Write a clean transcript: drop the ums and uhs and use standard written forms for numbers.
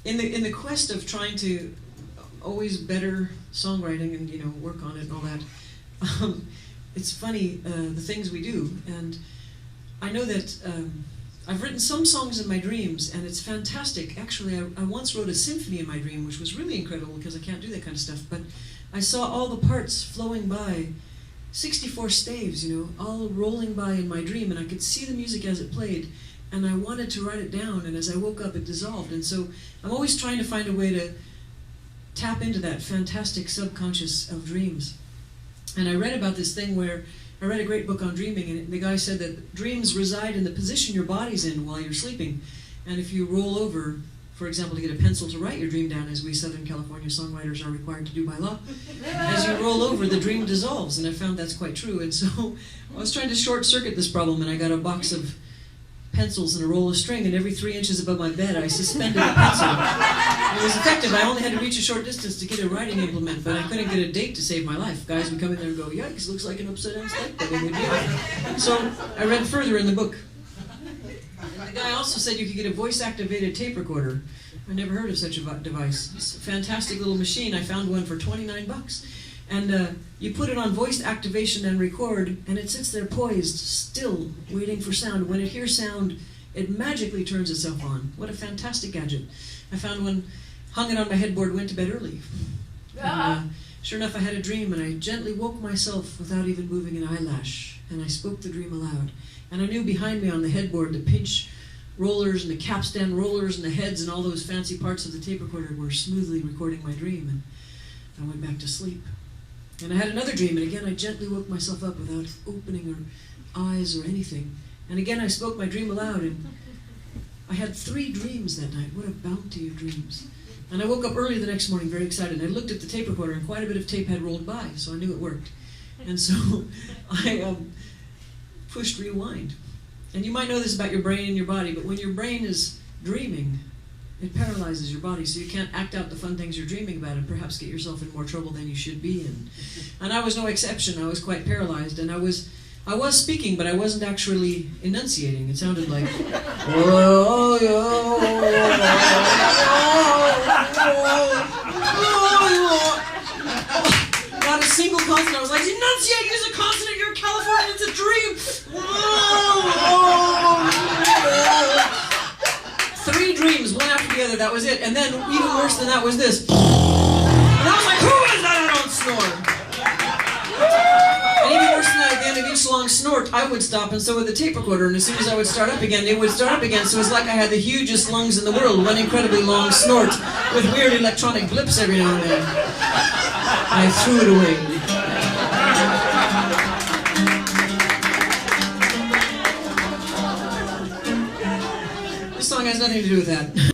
in the quest of trying to always better songwriting and work on it and all that, it's funny the things we do. And I know that I've written some songs in my dreams, and it's fantastic. Actually, I once wrote a symphony in my dream, which was really incredible because I can't do that kind of stuff. But I saw all the parts flowing by, 64 staves, all rolling by in my dream, and I could see the music as it played, and I wanted to write it down, and as I woke up it dissolved. And so I'm always trying to find a way to tap into that fantastic subconscious of dreams. And I read about this thing where, I read a great book on dreaming, and the guy said that dreams reside in the position your body's in while you're sleeping. And if you roll over, for example, to get a pencil to write your dream down, as we Southern California songwriters are required to do by law, as you roll over, the dream dissolves, and I found that's quite true. And so I was trying to short-circuit this problem, and I got a box of pencils and a roll of string, and every 3 inches above my bed I suspended a pencil. It was effective. I only had to reach a short distance to get a writing implement, but I couldn't get a date to save my life. Guys would come in there and go, "Yikes, looks like an upside-down spike button." So I read further in the book. And the guy also said you could get a voice-activated tape recorder. I never heard of such a device. It's a fantastic little machine. I found one for $29. And you put it on voice activation and record, and it sits there poised, still, waiting for sound. When it hears sound, it magically turns itself on. What a fantastic gadget. I found one, hung it on my headboard, went to bed early. And, sure enough, I had a dream, and I gently woke myself without even moving an eyelash. And I spoke the dream aloud. And I knew behind me on the headboard, the pinch rollers and the capstan rollers and the heads and all those fancy parts of the tape recorder were smoothly recording my dream. And I went back to sleep. And I had another dream, and again I gently woke myself up without opening or eyes or anything. And again I spoke my dream aloud, and I had 3 dreams that night. What a bounty of dreams. And I woke up early the next morning very excited. I looked at the tape recorder, and quite a bit of tape had rolled by, so I knew it worked. And so I pushed rewind. And you might know this about your brain and your body, but when your brain is dreaming, it paralyzes your body, so you can't act out the fun things you're dreaming about and perhaps get yourself in more trouble than you should be in. And I was no exception. I was quite paralyzed, and I was speaking, but I wasn't actually enunciating. It sounded like, not a single consonant. I was like, enunciate, use a consonant, you're California, it's a dream. 3 dreams, one after the other, that was it. And then, even worse than that was this. And I was like, who is that? I don't snore. And even worse than that, at the end of each long snort, I would stop, and so would the tape recorder. And as soon as I would start up again, it would start up again. So it was like I had the hugest lungs in the world, one incredibly long snort, with weird electronic blips every now and then. I threw it away. This song has nothing to do with that.